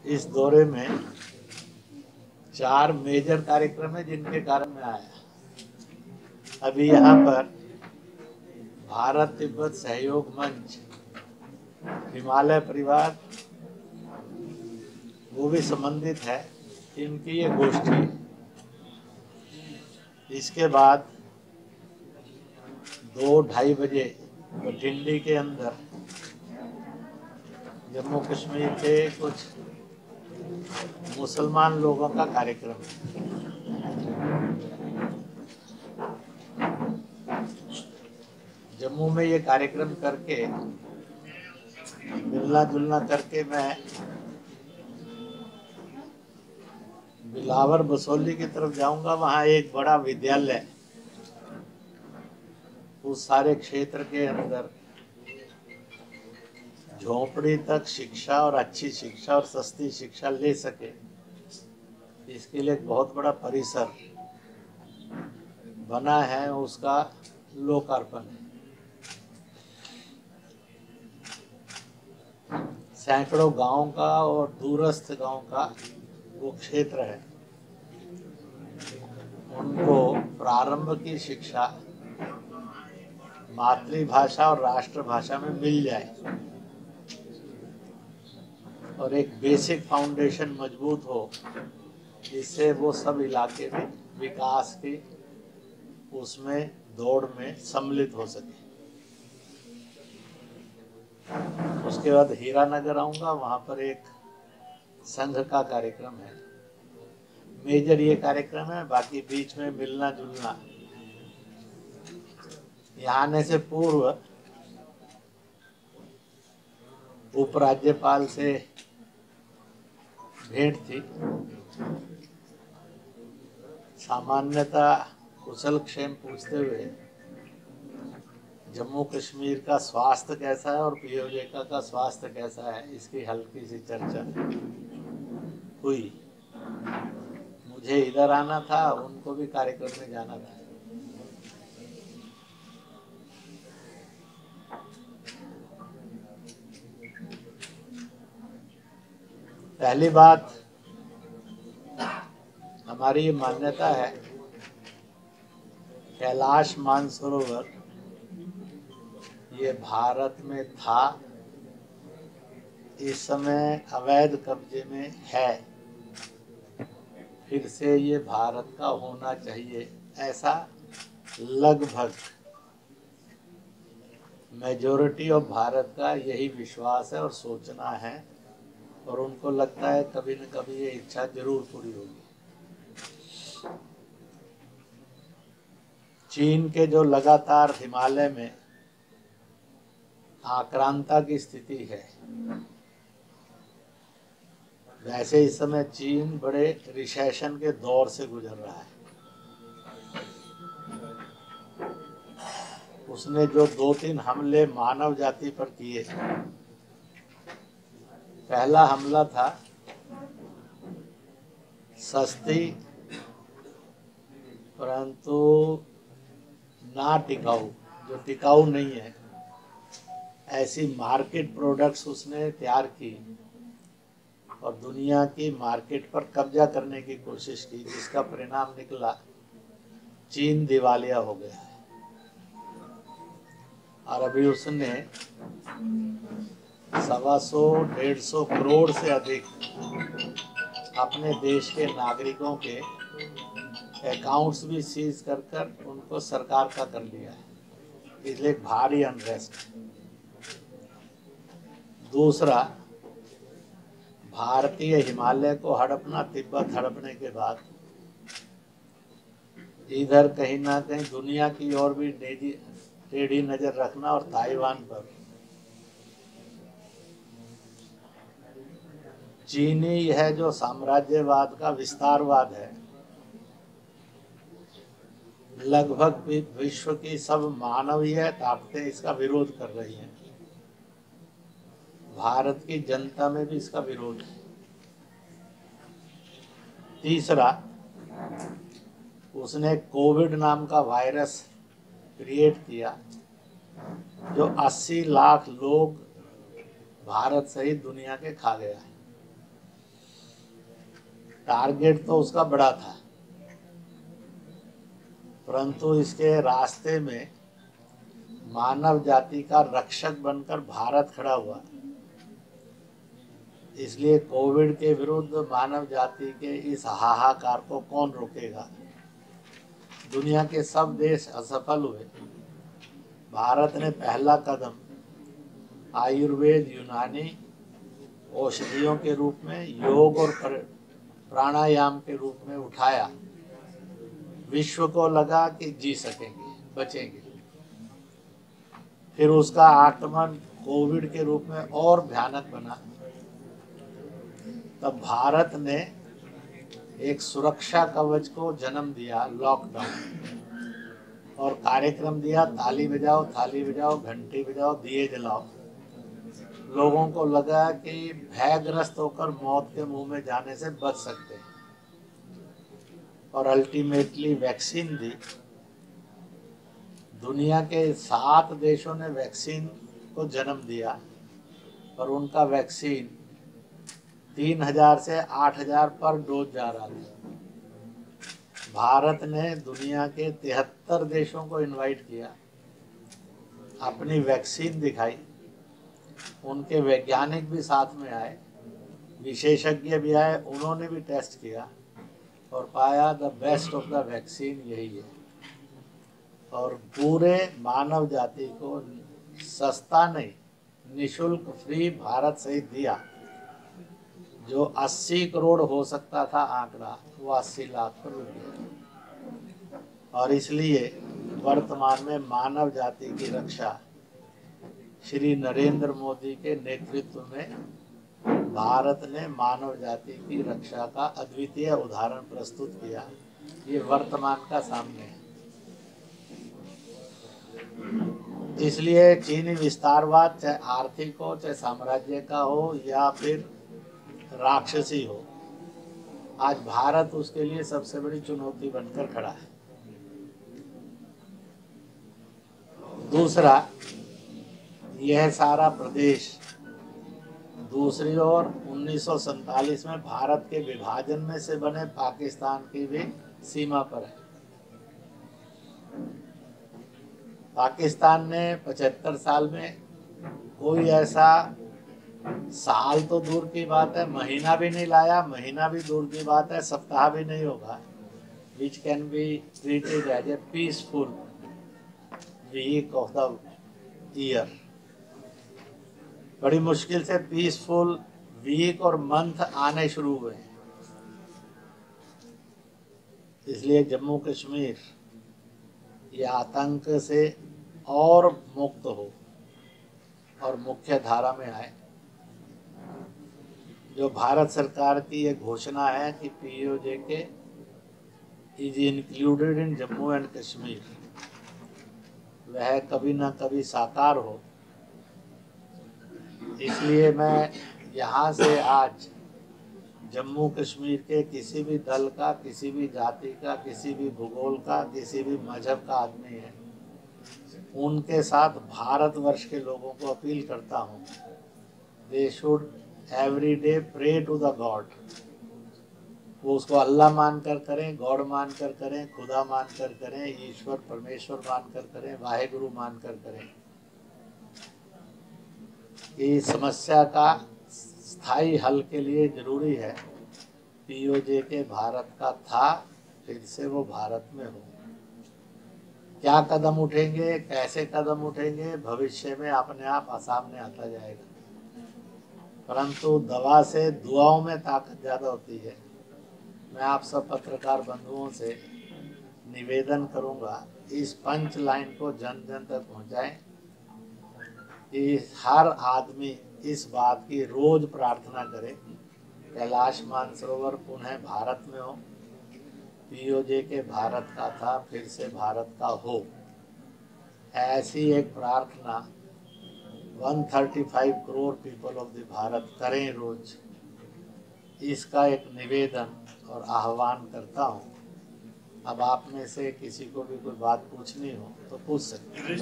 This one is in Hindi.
इस दौरे में 4 मेजर कार्यक्रम है जिनके कारण मैं आया। अभी यहाँ पर भारत तिब्बत सहयोग मंच, हिमालय परिवार वो भी संबंधित है, इनकी ये गोष्ठी है। इसके बाद 2-2:30 बजे बठिंडी के अंदर जम्मू कश्मीर के कुछ मुसलमान लोगों का कार्यक्रम है। जम्मू में ये कार्यक्रम करके मिलना जुलना करके मैं बिलावर बसोली की तरफ जाऊंगा। वहाँ एक बड़ा विद्यालय उस सारे क्षेत्र के अंदर झोपड़ी तक शिक्षा और अच्छी शिक्षा और सस्ती शिक्षा ले सके, इसके लिए एक बहुत बड़ा परिसर बना है, उसका लोकार्पण है। सैकड़ों गांव का और दूरस्थ गांव का वो क्षेत्र है, उनको प्रारंभ की शिक्षा मातृभाषा और राष्ट्रभाषा में मिल जाए और एक बेसिक फाउंडेशन मजबूत हो, जिससे वो सब इलाके में विकास की उसमें दौड़ में सम्मिलित हो सके। उसके बाद हीरानगर आऊँगा, वहाँ पर एक संघ का कार्यक्रम है। मेजर ये कार्यक्रम है, बाकी बीच में मिलना जुलना। यहाँ आने से पूर्व उपराज्यपाल से भेंट थी। सामान्यतः कुशल क्षेम पूछते हुए जम्मू कश्मीर का स्वास्थ्य कैसा है और पीओजेका का स्वास्थ्य कैसा है, इसकी हल्की सी चर्चा हुई। मुझे इधर आना था, उनको भी कार्यक्रम में जाना था। पहली बात, हमारी ये मान्यता है कैलाश मानसरोवर ये भारत में था, इस समय अवैध कब्जे में है, फिर से ये भारत का होना चाहिए, ऐसा लगभग मेजॉरिटी ऑफ भारत का यही विश्वास है और सोचना है, और उनको लगता है कभी न कभी ये इच्छा जरूर पूरी होगी। चीन के जो लगातार हिमालय में आक्रांता की स्थिति है, वैसे इस समय चीन बड़े रिसेशन के दौर से गुजर रहा है। उसने जो 2-3 हमले मानव जाति पर किए, पहला हमला था सस्ती परंतु ना टिकाऊ, जो टिकाऊ नहीं है, ऐसी मार्केट प्रोडक्ट्स उसने तैयार की और दुनिया की मार्केट पर कब्जा करने की कोशिश की, जिसका परिणाम निकला चीन दिवालिया हो गया है। और अभी उसने 125-150 करोड़ से अधिक अपने देश के नागरिकों के अकाउंट्स भी सीज कर उनको सरकार का कर लिया है, इसलिए भारी अनरेस्ट। दूसरा, भारतीय हिमालय को हड़पना, तिब्बत हड़पने के बाद इधर कहीं ना कहीं दुनिया की ओर भी टेढ़ी नजर रखना, और ताइवान पर चीनी है जो साम्राज्यवाद का विस्तारवाद है, लगभग विश्व की सब मानवीय ताकतें इसका विरोध कर रही हैं। भारत की जनता में भी इसका विरोध है। तीसरा, उसने कोविड नाम का वायरस क्रिएट किया, जो 80 लाख लोग भारत सहित दुनिया के खा गया है। टारगेट तो उसका बड़ा था, परंतु इसके रास्ते में मानव जाति का रक्षक बनकर भारत खड़ा हुआ। इसलिए कोविड के विरुद्ध मानव जाति के इस हाहाकार को कौन रोकेगा। दुनिया के सब देश असफल हुए, भारत ने पहला कदम आयुर्वेद, यूनानी औषधियों के रूप में, योग और प्राणायाम के रूप में उठाया। विश्व को लगा कि जी सकेंगे, बचेंगे। फिर उसका आक्रमण कोविड के रूप में और भयानक बना। तब भारत ने एक सुरक्षा कवच को जन्म दिया, लॉकडाउन, और कार्यक्रम दिया, ताली बजाओ, थाली बजाओ, घंटी बजाओ, दिए जलाओ। लोगों को लगा कि भयग्रस्त होकर मौत के मुंह में जाने से बच सकते हैं, और अल्टीमेटली वैक्सीन दी। दुनिया के 7 देशों ने वैक्सीन को जन्म दिया, और उनका वैक्सीन 3000 से 8000 पर डोज जा रहा था। भारत ने दुनिया के 73 देशों को इनवाइट किया, अपनी वैक्सीन दिखाई, उनके वैज्ञानिक भी साथ में आए, विशेषज्ञ भी आए, उन्होंने भी टेस्ट किया और पाया the best of the vaccine यही है। और पूरे मानव जाति को सस्ता नहीं, निशुल्क फ्री भारत से दिया। जो 80 करोड़ हो सकता था आंकड़ा, वो 80 लाख पर रुक गया। और इसलिए वर्तमान में मानव जाति की रक्षा श्री नरेंद्र मोदी के नेतृत्व में भारत ने मानव जाति की रक्षा का अद्वितीय उदाहरण प्रस्तुत किया। ये वर्तमान का सामने है। इसलिए चीनी विस्तारवाद, चाहे आर्थिक हो, चाहे साम्राज्य का हो, या फिर राक्षसी हो, आज भारत उसके लिए सबसे बड़ी चुनौती बनकर खड़ा है। दूसरा, यह सारा प्रदेश दूसरी ओर 1947 में भारत के विभाजन में से बने पाकिस्तान की भी सीमा पर है। पाकिस्तान ने 75 साल में कोई ऐसा, साल तो दूर की बात है, महीना भी नहीं लाया, महीना भी दूर की बात है, सप्ताह भी नहीं होगा, which can be treated as a peaceful week of the year। बड़ी मुश्किल से पीसफुल वीक और मंथ आने शुरू हुए। इसलिए जम्मू कश्मीर ये आतंक से और मुक्त हो और मुख्य धारा में आए। जो भारत सरकार की ये घोषणा है कि POJK is included in Jammu and Kashmir, वह कभी ना कभी साकार हो। इसलिए मैं यहाँ से आज जम्मू कश्मीर के किसी भी दल का, किसी भी जाति का, किसी भी भूगोल का, किसी भी मजहब का आदमी है, उनके साथ भारतवर्ष के लोगों को अपील करता हूँ, they should every day pray to the god. वो उसको अल्लाह मानकर करें, गॉड मानकर करें, खुदा मानकर करें, ईश्वर परमेश्वर मानकर करें, वाहेगुरु मानकर करें। ये समस्या का स्थायी हल के लिए जरूरी है POJK भारत का था, फिर से वो भारत में हो। क्या कदम उठेंगे, कैसे कदम उठेंगे, भविष्य में अपने आप सामने आता जाएगा। परंतु दवा से, दुआओं में ताकत ज़्यादा होती है। मैं आप सब पत्रकार बंधुओं से निवेदन करूंगा, इस पंच लाइन को जन जन तक पहुंचाएं कि हर आदमी इस बात की रोज प्रार्थना करे, कैलाश मानसरोवर पुनः भारत में हो, POJK भारत का था, फिर से भारत का हो। ऐसी एक प्रार्थना 135 crore people of the Bharat करें रोज। इसका एक निवेदन और आह्वान करता हूँ। अब आप में से किसी को भी कोई बात पूछनी हो तो पूछ सकते हैं।